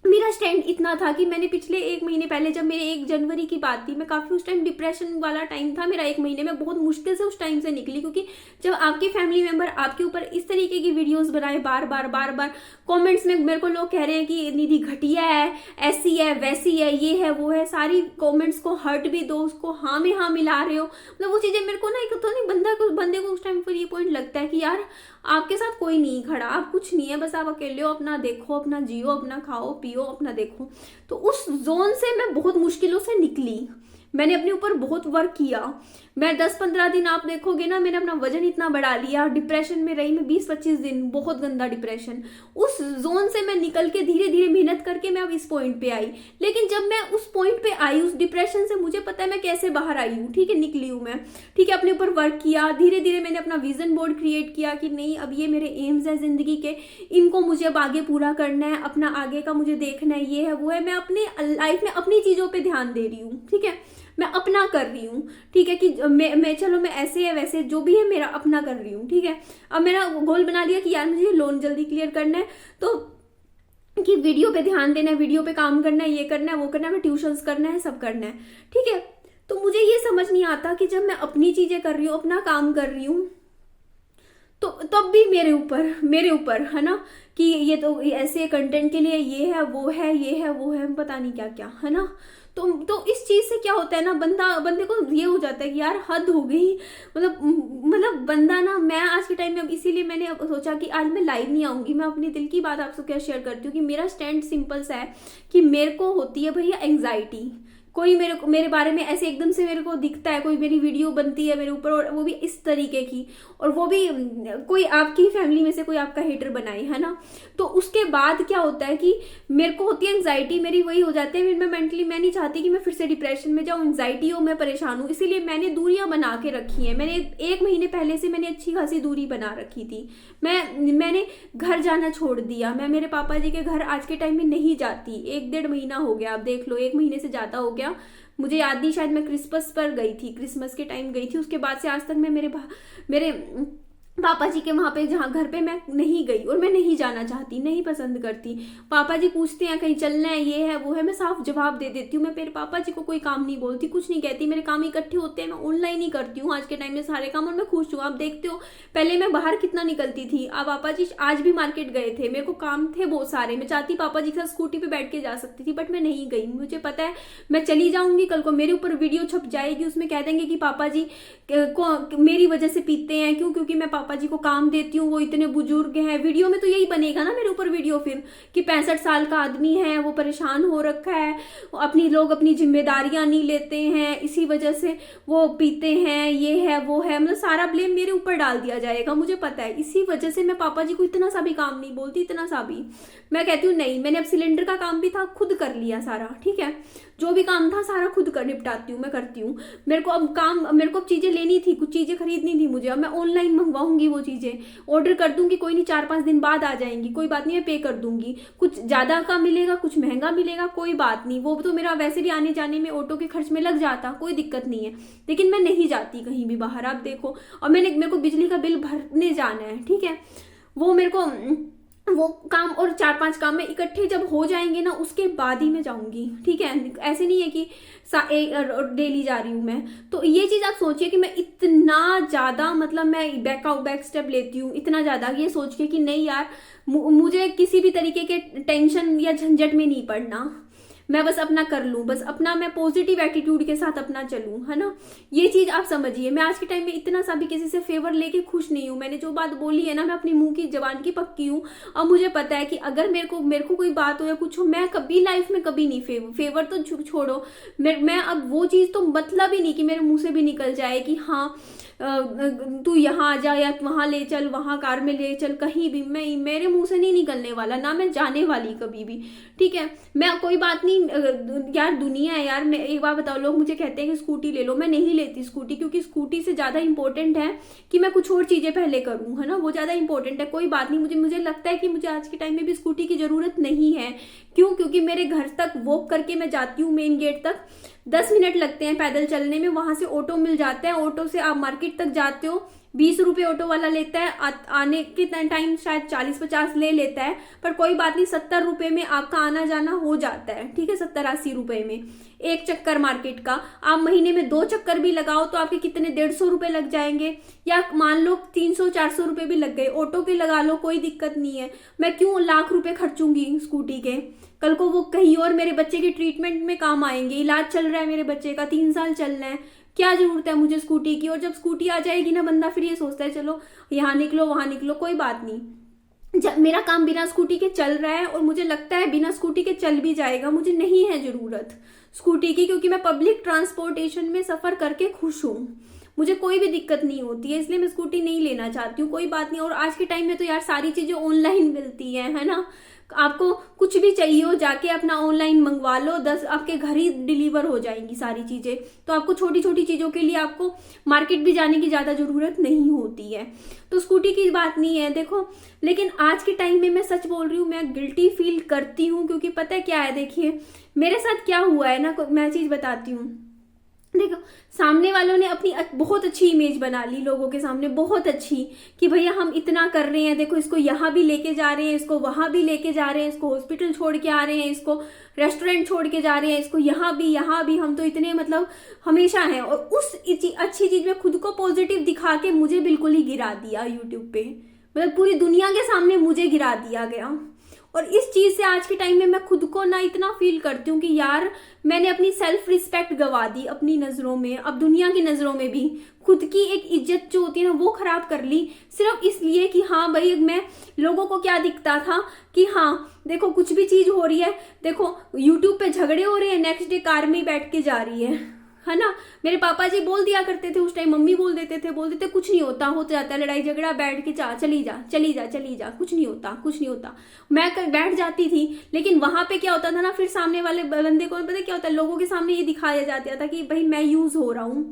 मेरा स्टैंड इतना था कि मैंने पिछले 1 महीने पहले, जब मेरे 1 जनवरी की बात थी, मैं काफी उस टाइम डिप्रेशन वाला टाइम था मेरा, 1 महीने में बहुत मुश्किल से उस टाइम से निकली, क्योंकि जब आपके फैमिली मेंबर आपके ऊपर इस तरीके की वीडियोस बनाए, बार बार कमेंट्स में मेरे को लोग कह रहे हैं कि निधि घटिया है, ऐसी है, वैसी है, ये है, वो है, सारी कमेंट्स को हर्ट भी दो, उसको हाँ में हाँ मिला रहे हो, मतलब वो चीजें मेरे को ना, एक तो नहीं बंदे को उस टाइम पर ये पॉइंट लगता है कि यार आपके साथ कोई नहीं खड़ा, आप कुछ नहीं है, बस आप अकेले हो, अपना देखो, अपना जियो, अपना खाओ पियो, अपना देखो। तो उस जोन से मैं बहुत मुश्किलों से निकली, मैंने अपने ऊपर बहुत वर्क किया। मैं 10-15 दिन आप देखोगे ना, मैंने अपना वजन इतना बढ़ा लिया, डिप्रेशन में रही मैं 20-25 दिन, बहुत गंदा डिप्रेशन। उस जोन से मैं निकल के धीरे धीरे मेहनत करके मैं अब इस पॉइंट पे आई। लेकिन जब मैं उस पॉइंट पे आई, उस डिप्रेशन से, मुझे पता है मैं कैसे बाहर आई हूँ, ठीक है, निकली हूँ मैं, ठीक है, अपने ऊपर वर्क किया, धीरे धीरे मैंने अपना विजन बोर्ड क्रिएट किया कि नहीं अब ये मेरे एम्स है जिंदगी के, इनको मुझे अब आगे पूरा करना है, अपना आगे का मुझे देखना है, ये है वो है, मैं अपने लाइफ में अपनी चीजों पर ध्यान दे रही हूँ, ठीक है, मैं अपना कर रही हूँ, ठीक है, कि मैं चलो मैं ऐसे है वैसे जो भी है मेरा अपना कर रही हूँ, ठीक है। अब मेरा गोल बना लिया कि यार मुझे लोन जल्दी क्लियर करना है, तो कि वीडियो पे ध्यान देना है, वीडियो पे काम करना है, ये करना है, वो करना है, मैं ट्यूशंस करना है, सब करना है, ठीक है। तो मुझे ये समझ नहीं आता कि जब मैं अपनी चीजें कर रही हूँ, अपना काम कर रही हूँ, तो तब भी मेरे ऊपर है ना कि ये तो ऐसे कंटेंट के लिए ये है वो है, ये है वो है, पता नहीं क्या क्या, है ना। तो इस चीज से क्या होता है ना, बंदे को ये हो जाता है कि यार हद हो गई, मतलब बंदा ना, मैं आज के टाइम में, अब इसीलिए मैंने अब सोचा कि आज मैं लाइव नहीं आऊंगी, मैं अपनी दिल की बात आपसे क्या शेयर करती हूँ कि मेरा स्टैंड सिंपल सा है कि मेरे को होती है भैया एंग्जाइटी, कोई मेरे बारे में ऐसे एकदम से मेरे को दिखता है, कोई मेरी वीडियो बनती है मेरे ऊपर, और वो भी इस तरीके की, और वो भी कोई आपकी फैमिली में से कोई आपका हेटर बनाए, है ना। तो उसके बाद क्या होता है कि मेरे को होती है एंग्जाइटी, मेरी वही हो जाती है, मैं मेंटली मैं नहीं चाहती कि मैं फिर से डिप्रेशन में जाऊँ, एंग्जाइटी हो, मैं परेशान हूँ, इसीलिए मैंने दूरियां बना के रखी हैं। मैंने 1 महीने पहले से मैंने अच्छी खासी दूरी बना रखी थी। मैंने घर जाना छोड़ दिया, मैं मेरे पापा जी के घर आज के टाइम में नहीं जाती, 1-1.5 महीना हो गया, आप देख लो, 1 महीने से ज्यादा हो गया। मुझे याद नहीं, शायद मैं क्रिसमस पर गई थी, क्रिसमस के टाइम गई थी, उसके बाद से आज तक मैं मेरे पापा जी के वहां पे जहाँ घर पे मैं नहीं गई, और मैं नहीं जाना चाहती, नहीं पसंद करती। पापा जी पूछते हैं कहीं चलना है, ये है वो है, मैं साफ जवाब दे देती हूँ। मैं मेरे पापा जी को कोई काम नहीं बोलती, कुछ नहीं कहती, मेरे काम इकट्ठे होते हैं, मैं ऑनलाइन ही करती हूँ आज के टाइम में सारे काम, और मैं खुश हूँ। आप देखते हो पहले मैं बाहर कितना निकलती थी, अब पापा जी आज भी मार्केट गए थे, मेरे को काम थे बहुत सारे, मैं चाहती पापा जी के साथ स्कूटी पे बैठ के जा सकती थी, बट मैं नहीं गई। मुझे पता है मैं चली जाऊंगी, कल को मेरे ऊपर वीडियो छप जाएगी, उसमें कह देंगे कि पापा जी को मेरी वजह से पीते हैं। क्यों? क्योंकि मैं पापा जी को काम देती हूँ, वो इतने बुजुर्ग हैं। वीडियो में तो यही बनेगा ना मेरे ऊपर वीडियो फिर, कि 65 साल का आदमी है, वो परेशान हो रखा है, अपनी लोग अपनी जिम्मेदारियां नहीं लेते हैं, इसी वजह से वो पीते हैं, ये है वो है, मतलब सारा ब्लेम मेरे ऊपर डाल दिया जाएगा, मुझे पता है। इसी वजह से मैं पापा जी को इतना सा भी काम नहीं बोलती, इतना सा भी। मैं कहती हूँ नहीं, मैंने अब सिलेंडर का काम भी था, खुद कर लिया सारा, ठीक है, जो भी काम था सारा खुद कर निपटाती हूँ, मैं करती हूँ। मेरे को अब चीजें लेनी थी, कुछ चीजें खरीदनी थी मुझे, अब मैं ऑनलाइन मंगवाऊंगी, वो चीजें ऑर्डर कर दूंगी, कोई नहीं 4-5 दिन बाद आ जाएंगी, कोई बात नहीं, मैं पे कर दूंगी। कुछ ज्यादा का मिलेगा, कुछ महंगा मिलेगा, कोई बात नहीं, वो तो मेरा वैसे भी आने जाने में ऑटो के खर्च में लग जाता, कोई दिक्कत नहीं है। लेकिन मैं नहीं जाती कहीं भी बाहर, आप देखो। और मेरे को बिजली का बिल भरने जाना है, ठीक है, वो मेरे को वो काम और 4-5 काम में इकट्ठे जब हो जाएंगे ना, उसके बाद ही मैं जाऊंगी, ठीक है। ऐसे नहीं है कि डेली जा रही हूँ मैं। तो ये चीज आप सोचिए कि मैं इतना ज्यादा, मतलब मैं बैक स्टेप लेती हूँ इतना ज्यादा, ये सोच के कि नहीं यार, मुझे किसी भी तरीके के टेंशन या झंझट में नहीं पड़ना, मैं बस अपना कर लूं, बस अपना मैं पॉजिटिव एटीट्यूड के साथ अपना चलूं, है ना। ये चीज आप समझिए। मैं आज के टाइम में इतना सा भी किसी से फेवर लेके खुश नहीं हूं। मैंने जो बात बोली है ना, मैं अपनी मुंह की जबान की पक्की हूँ। और मुझे पता है कि अगर मेरे को कोई बात हो या कुछ हो, मैं कभी लाइफ में कभी नहीं फेवर तो छोड़ो, मैं अब वो चीज तो मतलब ही नहीं कि मेरे मुंह से भी निकल जाए कि हाँ तू यहाँ आ जा, या वहां ले चल, वहां कार में ले चल, कहीं भी मैं, मेरे मुंह से नहीं निकलने वाला, ना मैं जाने वाली कभी भी, ठीक है। मैं कोई बात नहीं यार, दुनिया है यार। मैं एक बार बताओ, लोग मुझे कहते हैं कि स्कूटी ले लो, मैं नहीं लेती स्कूटी, क्योंकि स्कूटी से ज्यादा इंपॉर्टेंट है कि मैं कुछ और चीजें पहले करूं, है ना, वो ज्यादा इंपॉर्टेंट है। कोई बात नहीं, मुझे लगता है कि मुझे आज के टाइम में भी स्कूटी की जरूरत नहीं है। क्यों? क्योंकि मेरे घर तक वॉक करके मैं जाती हूँ, मेन गेट तक 10 मिनट लगते हैं पैदल चलने में, वहां से ऑटो मिल जाता है, ऑटो से आप मार्केट तक जाते हो, 20 रुपए ऑटो वाला लेता है, आने के टाइम शायद 40-50 ले लेता है, पर कोई बात नहीं, 70 रुपए में आपका आना जाना हो जाता है, ठीक है। 70-80 रुपए में एक चक्कर मार्केट का। आप महीने में 2 चक्कर भी लगाओ तो आपके कितने 150 रुपए लग जाएंगे, या मान लो 300-400 रुपए भी लग गए, ऑटो के लगा लो, कोई दिक्कत नहीं है। मैं क्यों लाख रुपए खर्चूंगी स्कूटी के? कल को वो कहीं और मेरे बच्चे के ट्रीटमेंट में काम आएंगे, इलाज चल रहा है मेरे बच्चे का, 3 साल चलना है, क्या जरूरत है मुझे स्कूटी की? और जब स्कूटी आ जाएगी ना, बंदा फिर ये सोचता है चलो यहाँ निकलो वहां निकलो, कोई बात नहीं। जब मेरा काम बिना स्कूटी के चल रहा है, और मुझे लगता है बिना स्कूटी के चल भी जाएगा, मुझे नहीं है जरूरत स्कूटी की, क्योंकि मैं पब्लिक ट्रांसपोर्टेशन में सफर करके खुश हूँ, मुझे कोई भी दिक्कत नहीं होती है, इसलिए मैं स्कूटी नहीं लेना चाहती हूँ। कोई बात नहीं। और आज के टाइम में तो यार सारी चीजें ऑनलाइन मिलती है ना। आपको कुछ भी चाहिए हो, जाके अपना ऑनलाइन मंगवा लो, 10 आपके घर ही डिलीवर हो जाएंगी सारी चीजें। तो आपको छोटी छोटी चीजों के लिए आपको मार्केट भी जाने की ज्यादा जरूरत नहीं होती है। तो स्कूटी की बात नहीं है, देखो। लेकिन आज के टाइम में मैं सच बोल रही हूँ, मैं गिल्टी फील करती हूँ, क्योंकि पता है क्या है, देखिए मेरे साथ क्या हुआ है ना, मैं चीज बताती हूँ। देखो, सामने वालों ने अपनी बहुत अच्छी इमेज बना ली लोगों के सामने, बहुत अच्छी, कि भैया हम इतना कर रहे हैं, देखो इसको यहाँ भी लेके जा रहे हैं, इसको वहां भी लेके जा रहे हैं, इसको हॉस्पिटल छोड़ के आ रहे हैं, इसको रेस्टोरेंट छोड़ के जा रहे हैं, इसको यहाँ भी हम तो इतने मतलब हमेशा हैं। और उस अच्छी चीज में खुद को पॉजिटिव दिखा के मुझे बिल्कुल ही गिरा दिया यूट्यूब पे, मतलब पूरी दुनिया के सामने मुझे गिरा दिया गया। और इस चीज से आज के टाइम में मैं खुद को ना इतना फील करती हूँ कि यार मैंने अपनी सेल्फ रिस्पेक्ट गवा दी अपनी नजरों में, अब दुनिया की नजरों में भी खुद की एक इज्जत जो होती है ना वो खराब कर ली, सिर्फ इसलिए कि हाँ भाई, मैं लोगों को क्या दिखता था कि हाँ देखो कुछ भी चीज हो रही है, देखो यूट्यूब पे झगड़े हो रहे हैं, नेक्स्ट डे कार में बैठ के जा रही है ना। मेरे पापा जी बोल दिया करते थे उस टाइम, मम्मी बोल देते थे कुछ नहीं होता, हो जाता है लड़ाई झगड़ा, बैठ के चली जा, कुछ नहीं होता। मैं बैठ जाती थी, लेकिन वहां पे क्या होता था ना, फिर सामने वाले बंदे को पता क्या होता है, लोगों के सामने ये दिखाया जाता था कि भाई मैं यूज हो रहा हूँ,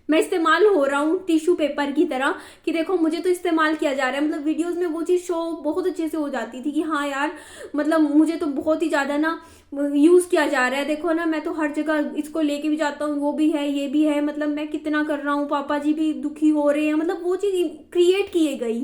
मैं इस्तेमाल हो रहा हूँ टिश्यू पेपर की तरह, कि देखो मुझे तो इस्तेमाल किया जा रहा है। मतलब वीडियोस में वो चीज़ शो बहुत अच्छे से हो जाती थी कि हाँ यार, मतलब मुझे तो बहुत ही ज़्यादा ना यूज़ किया जा रहा है, देखो ना मैं तो हर जगह इसको लेके भी जाता हूँ, वो भी है ये भी है, मतलब मैं कितना कर रहा हूँ, पापा जी भी दुखी हो रहे हैं। मतलब वो चीज़ क्रिएट किए गई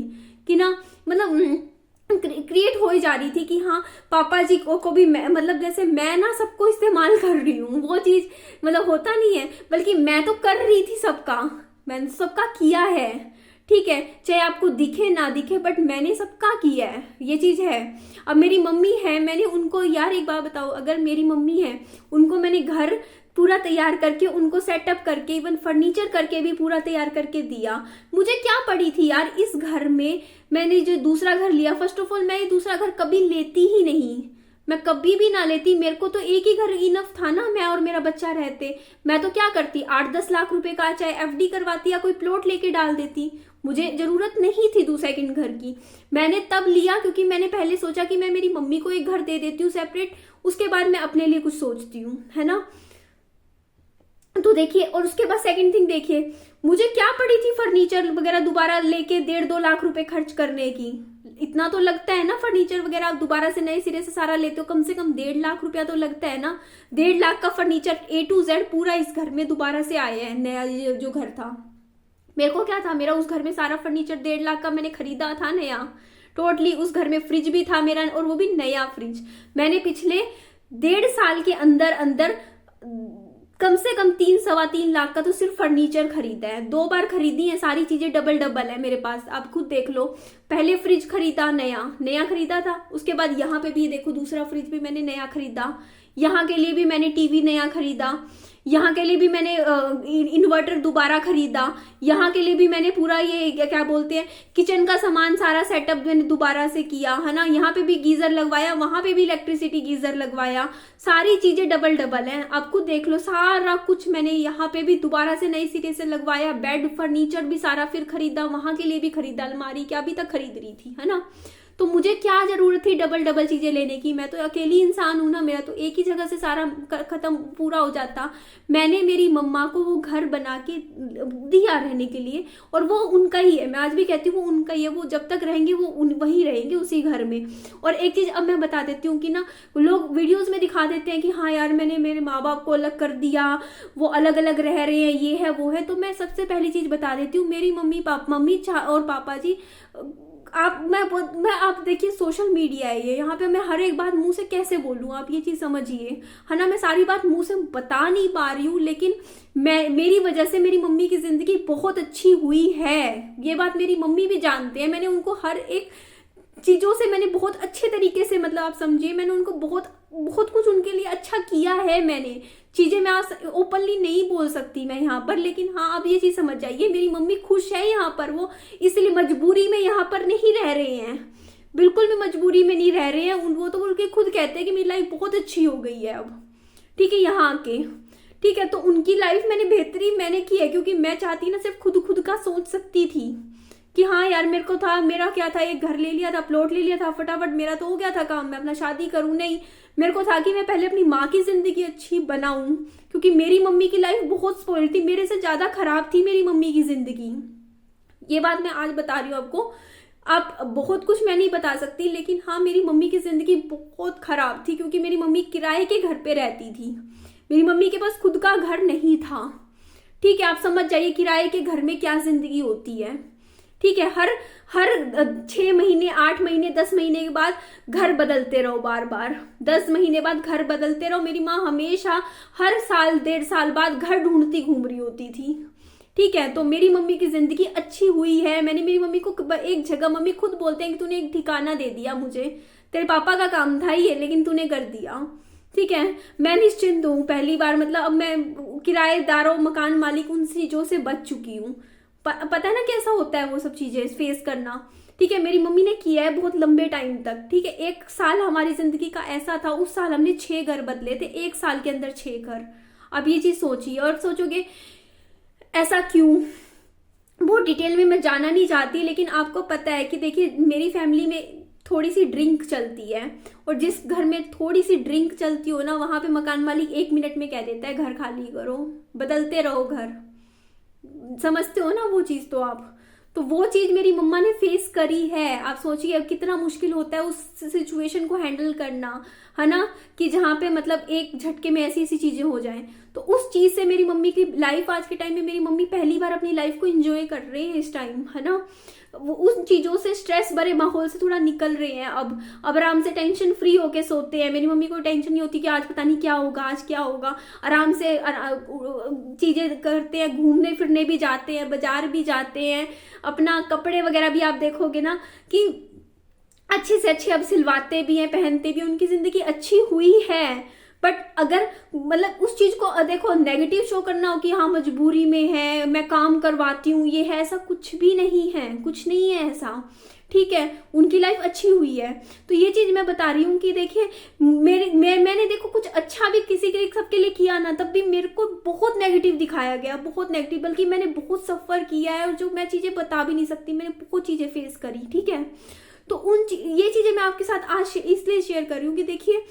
कि ना, मतलब क्रिएट हो ही जा रही थी कि हाँ पापा जी को भी मैं, मतलब जैसे मैं ना सबको इस्तेमाल कर रही हूँ, वो चीज़ मतलब होता नहीं है, बल्कि मैं तो कर रही थी सबका, मैंने सबका किया है। ठीक है, चाहे आपको दिखे ना दिखे, बट मैंने सबका किया है, ये चीज़ है। अब मेरी मम्मी है, मैंने उनको, यार एक बात बताओ, अगर मेरी मम्मी है, उनको मैंने घर पूरा तैयार करके, उनको सेटअप करके, इवन फर्नीचर करके भी पूरा तैयार करके दिया। मुझे क्या पड़ी थी यार इस घर में। मैंने जो दूसरा घर लिया, फर्स्ट ऑफ ऑल मैं ये दूसरा घर कभी लेती ही नहीं, मैं कभी भी ना लेती। मेरे को तो एक ही घर इनफ था ना, मैं और मेरा बच्चा रहते। मैं तो क्या करती, 8-10 लाख रुपए का चाहे एफडी करवाती या कोई प्लॉट लेके डाल देती। मुझे जरूरत नहीं थी दूसरा सेकंड घर की। मैंने तब लिया क्योंकि मैंने पहले सोचा कि मैं मेरी मम्मी को एक घर दे देती हूँ सेपरेट, उसके बाद मैं अपने लिए कुछ सोचती हूँ, है ना। तो देखिए, और उसके बाद सेकंड थिंग देखिए, मुझे क्या पड़ी थी फर्नीचर वगैरह दोबारा लेके 1.5-2 लाख रुपए खर्च करने की। इतना तो लगता है ना, फर्नीचर वगैरह आप दोबारा से नए सिरे से सारा लेते हो, कम से कम 1.5 लाख रुपया तो लगता है ना। 1.5 लाख का फर्नीचर A to Z पूरा इस घर में दोबारा से आया है, नया जो घर था। मेरे को क्या था, मेरा उस घर में सारा फर्नीचर 1.5 लाख का मैंने खरीदा था नया, टोटली। उस घर में फ्रिज भी था मेरा, और वो भी नया फ्रिज। मैंने पिछले 1.5 साल के अंदर अंदर कम से कम 3-3.25 लाख का तो सिर्फ फर्नीचर खरीदा है। 2 बार खरीदी है, सारी चीजें डबल डबल है मेरे पास, आप खुद देख लो। पहले फ्रिज खरीदा, नया नया खरीदा था, उसके बाद यहाँ पे भी देखो दूसरा फ्रिज भी मैंने नया खरीदा, यहाँ के लिए भी मैंने टीवी नया खरीदा, यहाँ के लिए भी मैंने इन्वर्टर दोबारा खरीदा, यहाँ के लिए भी मैंने पूरा ये क्या बोलते हैं किचन का सामान सारा सेटअप मैंने दोबारा से किया, है ना। यहाँ पे भी गीजर लगवाया, वहां पे भी इलेक्ट्रिसिटी गीजर लगवाया, सारी चीजें डबल डबल हैं। आप खुद देख लो, सारा कुछ मैंने यहाँ पे भी दोबारा से नई सिरे से लगवाया। बेड फर्नीचर भी सारा फिर खरीदा, वहां के लिए भी खरीदा, अलमारी क्या अभी तक खरीद रही थी, है ना। तो मुझे क्या जरूरत थी डबल डबल चीजें लेने की, मैं तो अकेली इंसान हूं ना, मेरा तो एक ही जगह से सारा खत्म पूरा हो जाता। मैंने मेरी मम्मा को वो घर बना के दिया रहने के लिए, और वो उनका ही है, मैं आज भी कहती हूँ वो उनका ही है। वो जब तक रहेंगे वो वहीं रहेंगे उसी घर में। और एक चीज अब मैं बता देती हूँ कि ना, लोग वीडियोस में दिखा देते हैं कि हाँ यार मैंने मेरे माँ बाप को अलग कर दिया, वो अलग अलग रह रहे हैं, ये है वो है। तो मैं सबसे पहली चीज बता देती हूँ, मेरी मम्मी और पापा जी, आप देखिए, सोशल मीडिया है ये, यहाँ पे मैं हर एक बात मुंह से कैसे बोलूँ, आप ये चीज समझिए, है ना। मैं सारी बात मुंह से बता नहीं पा रही हूँ, लेकिन मेरी वजह से मेरी मम्मी की जिंदगी बहुत अच्छी हुई है, ये बात मेरी मम्मी भी जानते हैं। मैंने उनको हर एक चीजों से मैंने बहुत अच्छे तरीके से, मतलब आप समझिए, मैंने उनको बहुत बहुत कुछ उनके लिए अच्छा किया है। मैंने चीजें मैं आज ओपनली नहीं बोल सकती मैं यहाँ पर, लेकिन हाँ आप ये चीज समझ जाइए, मेरी मम्मी खुश है यहाँ पर, वो इसलिए मजबूरी में यहाँ पर नहीं रह रहे हैं, बिल्कुल भी मजबूरी में नहीं रह रहे हैं। वो तो उनके खुद कहते हैं कि मेरी लाइफ बहुत अच्छी हो गई है अब, ठीक है, यहाँ आके। ठीक है, तो उनकी लाइफ मैंने बेहतरीन मैंने की है, क्योंकि मैं चाहती ना सिर्फ खुद का सोच सकती थी कि हाँ यार मेरे को था, मेरा क्या था, एक घर ले लिया था, प्लॉट ले लिया था, फटाफट मेरा तो हो गया था काम, मैं अपना शादी करूँ। नहीं, मेरे को था कि मैं पहले अपनी माँ की जिंदगी अच्छी बनाऊं, क्योंकि मेरी मम्मी की लाइफ बहुत स्पॉइल थी, मेरे से ज्यादा खराब थी मेरी मम्मी की जिंदगी। ये बात मैं आज बता रही हूँ आपको, आप बहुत कुछ मैं नहीं बता सकती, लेकिन हाँ मेरी मम्मी की जिंदगी बहुत खराब थी, क्योंकि मेरी मम्मी किराए के घर पे रहती थी, मेरी मम्मी के पास खुद का घर नहीं था। ठीक है, आप समझ जाइए किराए के घर में क्या जिंदगी होती है। ठीक है, हर 6 महीने, 8 महीने, 10 महीने के बाद घर बदलते रहो, बार बार 10 महीने बाद घर बदलते रहो। मेरी माँ हमेशा हर साल 1.5 साल बाद घर ढूंढती घूम रही होती थी। ठीक है, तो मेरी मम्मी की जिंदगी अच्छी हुई है। मैंने मेरी मम्मी को एक जगह, मम्मी खुद बोलते हैं कि तूने एक ठिकाना दे दिया मुझे, तेरे पापा का काम था ये, लेकिन तूने कर दिया। ठीक है, मैं निश्चिंत हूँ पहली बार, मतलब अब मैं किराएदारों, मकान मालिक, उन चीजों से बच चुकी हूँ। पता है ना कैसा होता है वो सब चीजें फेस करना। ठीक है, मेरी मम्मी ने किया है बहुत लंबे टाइम तक। ठीक है, 1 साल हमारी जिंदगी का ऐसा था, उस साल हमने 6 घर बदले थे, 1 साल के अंदर 6 घर। अब ये चीज सोचिए, और सोचोगे ऐसा क्यों, वो डिटेल में मैं जाना नहीं चाहती, लेकिन आपको पता है कि देखिए मेरी फैमिली में थोड़ी सी ड्रिंक चलती है, और जिस घर में थोड़ी सी ड्रिंक चलती हो ना, वहां पे मकान मालिक 1 मिनट में कह देता है घर खाली करो, बदलते रहो घर। समझते हो ना वो चीज़, तो वो चीज़ मेरी मम्मा ने फेस करी है। आप सोचिए अब कितना मुश्किल होता है उस सिचुएशन को हैंडल करना, है ना, कि जहाँ पे मतलब एक झटके में ऐसी ऐसी चीज़ें हो जाएं। तो उस चीज़ से मेरी मम्मी की लाइफ, आज के टाइम में मेरी मम्मी पहली बार अपनी लाइफ को एंजॉय कर रहे हैं इस टाइम, है ना। वो उन चीज़ों से, स्ट्रेस भरे माहौल से थोड़ा निकल रहे हैं। अब आराम से टेंशन फ्री होके सोते हैं। मेरी मम्मी को टेंशन नहीं होती कि आज पता नहीं क्या होगा, आज क्या होगा। आराम से चीज़ें करते हैं, घूमने फिरने भी जाते हैं, बाजार भी जाते हैं, अपना कपड़े वगैरह भी आप देखोगे ना कि अच्छे से अच्छे अब सिलवाते भी हैं, पहनते भी हैं, उनकी जिंदगी अच्छी हुई है। बट अगर मतलब उस चीज को देखो नेगेटिव शो करना हो कि हाँ मजबूरी में है, मैं काम करवाती हूँ, ये है, ऐसा कुछ भी नहीं है, कुछ नहीं है ऐसा, ठीक है। उनकी लाइफ अच्छी हुई है। तो ये चीज मैं बता रही हूँ कि देखिए मैंने देखो कुछ अच्छा भी किसी के सबके लिए किया ना, तब भी मेरे को बहुत नेगेटिव दिखाया गया, बहुत नेगेटिव। बल्कि मैंने बहुत सफर किया है, और जो मैं चीजें बता भी नहीं सकती, मैंने बहुत चीजें फेस करी, ठीक है। तो ये चीजें मैं आपके साथ आज इसलिए शेयर कर रही हूँ कि देखिए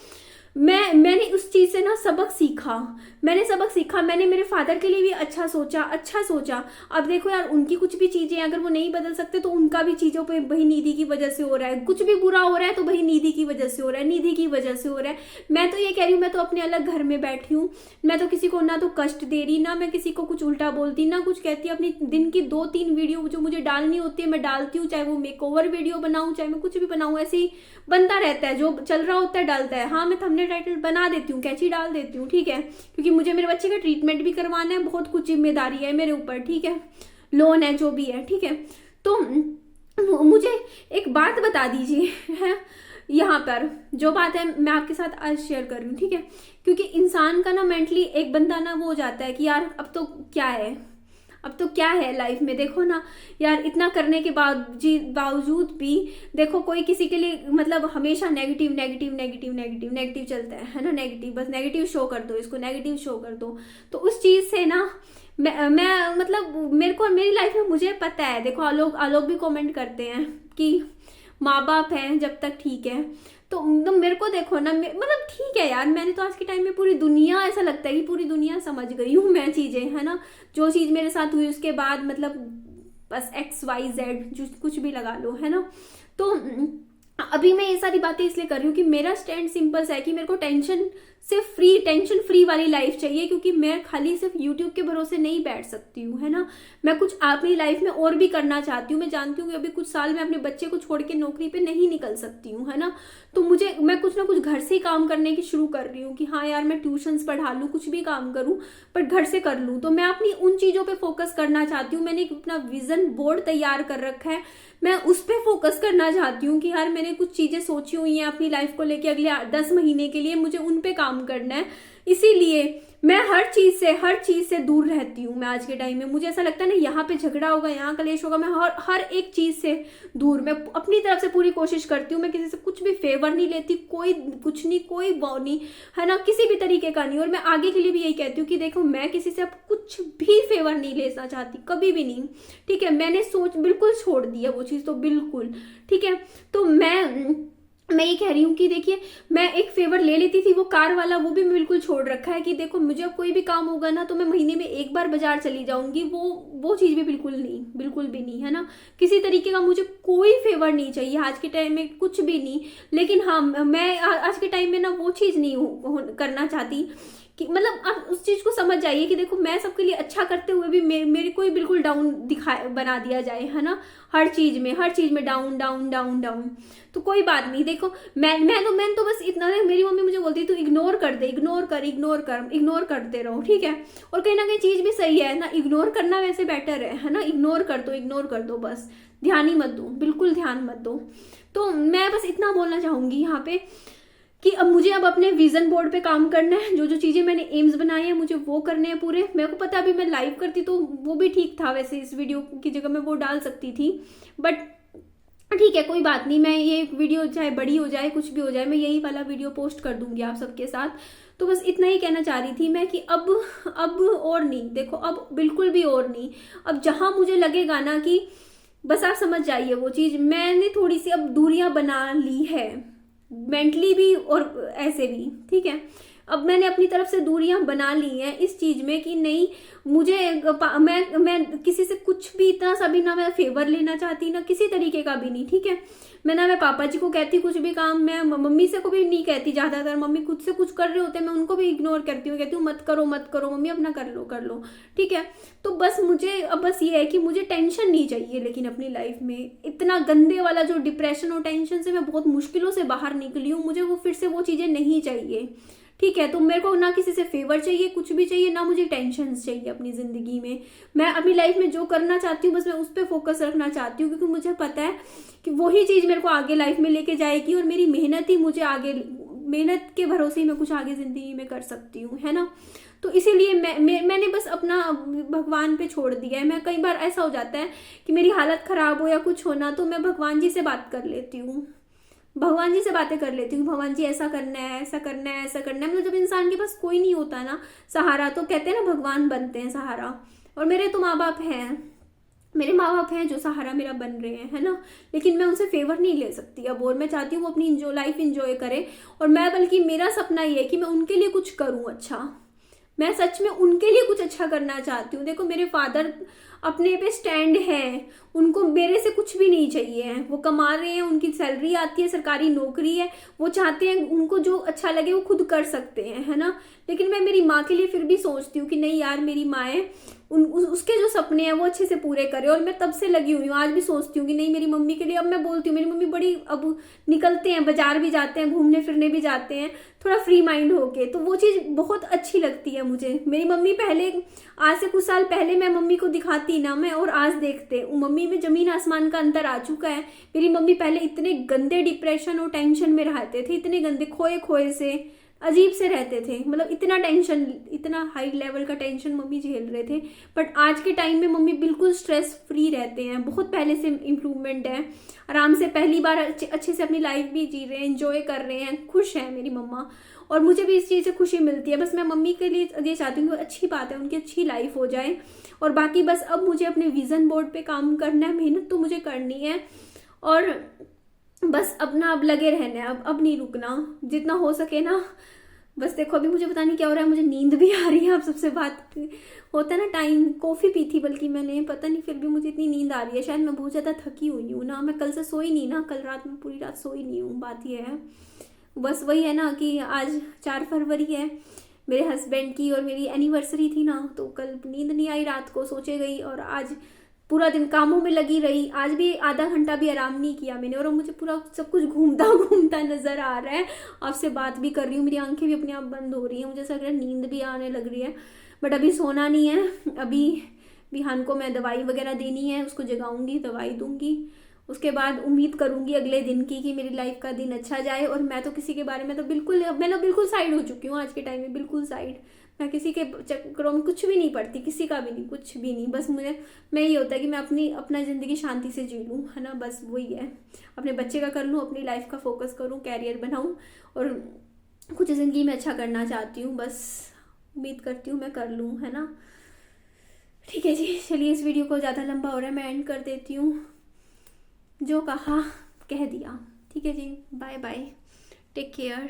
मैंने उस चीज से ना सबक सीखा, मैंने मेरे फादर के लिए भी अच्छा सोचा। अब देखो यार, उनकी कुछ भी चीजें अगर वो नहीं बदल सकते तो उनका भी चीजों पे वही निधि की वजह से हो रहा है। कुछ भी बुरा हो रहा है तो वही निधि की वजह से हो रहा है, निधि की वजह से हो रहा है। मैं तो ये कह रही हूँ, मैं तो अपने अलग घर में बैठी हूँ, मैं तो किसी को ना तो कष्ट दे रही, ना मैं किसी को कुछ उल्टा बोलती, ना कुछ कहती। अपनी दिन की 2-3 वीडियो जो मुझे डालनी होती है मैं डालती हूँ, चाहे वो मेकओवर वीडियो बनाऊँ, चाहे मैं कुछ भी बनाऊँ, ऐसे ही बनता रहता है, जो चल रहा होता है डालता है। हाँ, मैं थंबनेल टाइटल बना देती हूँ, कैची डाल देती हूँ, ठीक है, क्योंकि मुझे मेरे बच्चे का ट्रीटमेंट भी करवाना है, बहुत कुछ जिम्मेदारी है मेरे ऊपर, ठीक है, लोन है, जो भी है, ठीक है। तो मुझे एक बात बता दीजिए है, यहाँ पर जो बात है मैं आपके साथ आज शेयर कर रही हूँ, ठीक है। क्योंकि इंसान का ना मेंटली एक बंदा ना वो हो जाता है कि यार अब तो क्या है लाइफ में। देखो ना यार, इतना करने के बावजूद भी देखो कोई किसी के लिए मतलब हमेशा नेगेटिव चलता है ना, नेगेटिव, बस नेगेटिव शो कर दो, इसको नेगेटिव शो कर दो। तो उस चीज से ना मैं मतलब मेरी लाइफ में मुझे पता है। देखो आलोक भी कमेंट करते हैं कि माँ बाप हैं जब तक ठीक है। तो मेरे को देखो ना, मतलब ठीक है यार, मैंने तो आज के टाइम में पूरी दुनिया, ऐसा लगता है कि पूरी दुनिया समझ गई हूँ मैं चीजें, है ना। जो चीज मेरे साथ हुई उसके बाद मतलब बस XYZ जो कुछ भी लगा लो, है ना। तो अभी मैं ये सारी बातें इसलिए कर रही हूँ कि मेरा स्टैंड सिंपल सा है कि मेरे को टेंशन फ्री वाली लाइफ चाहिए। क्योंकि मैं खाली सिर्फ यूट्यूब के भरोसे नहीं बैठ सकती हूँ, है ना। मैं कुछ अपनी लाइफ में और भी करना चाहती हूँ। मैं जानती हूँ कि अभी कुछ साल में अपने बच्चे को छोड़ के नौकरी पे नहीं निकल सकती हूँ, है ना। तो मैं कुछ ना कुछ घर से ही काम करने की शुरू कर रही हूँ कि हाँ यार, मैं ट्यूशंस पढ़ा लूँ, कुछ भी काम करूँ, पर घर से कर लूँ। तो मैं अपनी उन चीज़ों पे फोकस करना चाहती हूँ। मैंने एक अपना विजन बोर्ड तैयार कर रखा है, मैं उस पर फोकस करना चाहती हूँ कि यार मैंने कुछ चीज़ें सोची हुई हैं अपनी लाइफ को लेके, अगले 10 महीने के लिए मुझे उन पे काम करना है। इसीलिए मैं हर चीज से दूर रहती हूँ। मैं आज के टाइम में मुझे ऐसा लगता है ना, यहाँ पे झगड़ा होगा, यहाँ कलेश होगा, मैं हर एक चीज से दूर, मैं अपनी तरफ से पूरी कोशिश करती हूँ। मैं किसी से कुछ भी फेवर नहीं लेती, कोई कुछ नहीं, कोई वो नहीं, है ना, किसी भी तरीके का नहीं। और मैं आगे के लिए भी यही कहती हूँ कि देखो, मैं किसी से अब कुछ भी फेवर नहीं लेना चाहती, कभी भी नहीं, ठीक है। मैंने सोच बिल्कुल छोड़ दिया वो चीज़, तो बिल्कुल ठीक है। तो मैं ये कह रही हूँ कि देखिए, मैं एक फेवर ले लेती थी, वो कार वाला, वो भी मैं बिल्कुल छोड़ रखा है कि देखो मुझे अब कोई भी काम होगा ना तो मैं महीने में एक बार बाजार चली जाऊंगी, वो चीज़ भी बिल्कुल भी नहीं, है ना। किसी तरीके का मुझे कोई फेवर नहीं चाहिए आज के टाइम में, कुछ भी नहीं। लेकिन हाँ, मैं आज के टाइम में ना वो चीज़ नहीं करना चाहती कि मतलब आप उस चीज को समझ जाइए कि देखो, मैं सबके लिए अच्छा करते हुए भी मेरे को ही बिल्कुल डाउन बना दिया जाए, है ना। हर चीज में डाउन डाउन डाउन डाउन। तो कोई बात नहीं। देखो मैं तो बस इतना, मेरी मम्मी मुझे बोलती तू इग्नोर करते रहो, ठीक है। और कहीं ना कहीं चीज भी सही है ना, इग्नोर करना वैसे बेटर है ना। इग्नोर कर दो बस, ध्यान ही मत दो, बिल्कुल ध्यान मत दो। तो मैं बस इतना बोलना चाहूंगी यहाँ पे कि अब मुझे अपने विजन बोर्ड पे काम करना है। जो चीजें मैंने एम्स बनाए हैं मुझे वो करने हैं पूरे। मेरे को पता है अभी मैं लाइव करती तो वो भी ठीक था, वैसे इस वीडियो की जगह मैं वो डाल सकती थी, बट ठीक है, कोई बात नहीं। मैं ये वीडियो चाहे बड़ी हो जाए, कुछ भी हो जाए, मैं यही वाला वीडियो पोस्ट कर दूंगी आप सबके साथ। तो बस इतना ही कहना चाह रही थी मैं कि अब और नहीं, देखो अब बिल्कुल भी और नहीं। अब जहां मुझे लगेगा ना कि बस आप समझ जाइए वो चीज, मैंने थोड़ी सी अब दूरियां बना ली है, मेंटली भी और ऐसे भी, ठीक है। अब मैंने अपनी तरफ से दूरियां बना ली हैं इस चीज में कि नहीं, मुझे मैं किसी से कुछ भी इतना सा भी ना मैं फेवर लेना चाहती, ना किसी तरीके का भी नहीं, ठीक है। मैं पापा जी को कहती कुछ भी काम, मैं मम्मी से को भी नहीं कहती, ज्यादातर मम्मी खुद से कुछ कर रहे होते हैं मैं उनको भी इग्नोर करती हूँ, कहती हूँ मत करो मत करो मम्मी, अपना कर लो, ठीक है। तो बस मुझे अब बस ये है कि मुझे टेंशन नहीं चाहिए, लेकिन अपनी लाइफ में इतना गंदे वाला जो डिप्रेशन और टेंशन से मैं बहुत मुश्किलों से बाहर निकली हूँ, मुझे वो फिर से वो चीजें नहीं चाहिए, ठीक है। तो मेरे को ना किसी से फेवर चाहिए, कुछ भी चाहिए, ना मुझे टेंशन चाहिए अपनी जिंदगी में। मैं अपनी लाइफ में जो करना चाहती हूँ बस मैं उस पर फोकस रखना चाहती हूँ, क्योंकि मुझे पता है कि वही चीज मेरे को आगे लाइफ में लेके जाएगी, और मेरी मेहनत ही मुझे आगे, मेहनत के भरोसे ही मैं कुछ आगे जिंदगी में कर सकती हूँ, है ना। तो इसीलिए मैंने बस अपना भगवान पे छोड़ दिया है। मैं कई बार ऐसा हो जाता है कि मेरी हालत खराब हो या कुछ होना, तो मैं भगवान जी से बात कर लेती हूँ, भगवान जी से बातें कर लेती हूँ, भगवान जी ऐसा करना है ऐसा करना है ऐसा करना है। मतलब जब इंसान के पास कोई नहीं होता ना सहारा, तो कहते हैं ना भगवान बनते हैं सहारा, और मेरे तो माँ बाप हैं, मेरे माँ बाप हैं जो सहारा मेरा बन रहे हैं, है ना। लेकिन मैं उनसे फेवर नहीं ले सकती अब, और मैं चाहती हूँ वो अपनी लाइफ इंजॉय करे, और मैं बल्कि मेरा सपना ये है कि मैं उनके लिए कुछ करूँ अच्छा, मैं सच में उनके लिए कुछ अच्छा करना चाहती हूँ। देखो मेरे फादर अपने पे स्टैंड है, उनको मेरे से कुछ भी नहीं चाहिए है, वो कमा रहे हैं, उनकी सैलरी आती है, सरकारी नौकरी है, वो चाहते हैं उनको जो अच्छा लगे वो खुद कर सकते हैं, है ना। लेकिन मैं मेरी माँ के लिए फिर भी सोचती हूँ कि नहीं यार, मेरी माँ है, उसके जो सपने हैं वो अच्छे से पूरे करे, और मैं तब से लगी हुई हूँ। आज भी सोचती हूँ कि नहीं, मेरी मम्मी के लिए अब मैं बोलती हूँ, मेरी मम्मी बड़ी अब निकलते हैं, बाजार भी जाते हैं, घूमने फिरने भी जाते हैं, थोड़ा फ्री माइंड होके, तो वो चीज़ बहुत अच्छी लगती है मुझे। मेरी मम्मी पहले, आज से कुछ साल पहले मैं मम्मी को दिखाती ना मैं, और आज देखते मम्मी में जमीन आसमान का अंतर आ चुका है। मेरी मम्मी पहले इतने गंदे डिप्रेशन और टेंशन में रहते थे, इतने गंदे खोए खोए से अजीब से रहते थे, मतलब इतना टेंशन, इतना हाई लेवल का टेंशन मम्मी झेल रहे थे। बट आज के टाइम में मम्मी बिल्कुल स्ट्रेस फ्री रहते हैं, बहुत पहले से इम्प्रूवमेंट है, आराम से पहली बार अच्छे से अपनी लाइफ भी जी रहे हैं, एंजॉय कर रहे हैं, खुश है मेरी मम्मा, और मुझे भी इस चीज़ से खुशी मिलती है। बस मैं मम्मी के लिए ये चाहती हूँ, अच्छी बात है, उनकी अच्छी लाइफ हो जाए, और बाकी बस अब मुझे अपने विजन बोर्ड पे काम करना है, मेहनत तो मुझे करनी है, और बस अपना अब लगे रहना है, अब नहीं रुकना, जितना हो सके ना। बस देखो अभी मुझे पता नहीं क्या हो रहा है, मुझे नींद भी आ रही है, आप सबसे बात होता है ना, टाइम कॉफ़ी पी थी बल्कि मैंने, पता नहीं फिर भी मुझे इतनी नींद आ रही है, शायद मैं बहुत ज़्यादा थकी हुई हूँ ना, मैं कल से सोई नहीं ना, कल रात में पूरी रात सोई नहीं हूँ, बात ये है। बस वही है ना कि आज 4 फरवरी है, मेरे हस्बैंड की और मेरी एनिवर्सरी थी ना, तो कल नींद नहीं आई, रात को सोचे गई, और आज पूरा दिन कामों में लगी रही, आज भी आधा घंटा भी आराम नहीं किया मैंने, और मुझे पूरा सब कुछ घूमता घूमता नजर आ रहा है। आपसे बात भी कर रही हूँ, मेरी आंखें भी अपने आप बंद हो रही हैं, मुझे ऐसा लग रहा है नींद भी आने लग रही है, बट अभी सोना नहीं है। अभी विहान को मैं दवाई वगैरह देनी है, उसको जगाऊंगी, दवाई दूंगी, उसके बाद उम्मीद करूंगी अगले दिन की कि मेरी लाइफ का दिन अच्छा जाए। और मैं तो किसी के बारे में तो बिल्कुल साइड हो चुकी हूँ आज के टाइम में, बिल्कुल साइड, मैं किसी के चक्करों में कुछ भी नहीं पड़ती, किसी का भी नहीं, कुछ भी नहीं, बस मैं ये होता है कि मैं अपना ज़िंदगी शांति से जी लूँ, है ना, बस वही है। अपने बच्चे का कर लूँ, अपनी लाइफ का फोकस करूँ, कैरियर बनाऊँ, और कुछ ज़िंदगी में अच्छा करना चाहती हूँ, बस उम्मीद करती हूँ मैं कर लूँ, है ना। ठीक है जी, चलिए इस वीडियो को ज़्यादा लंबा हो रहा है, मैं एंड कर देती हूँ, जो कहा कह दिया, ठीक है जी, बाय बाय, टेक केयर।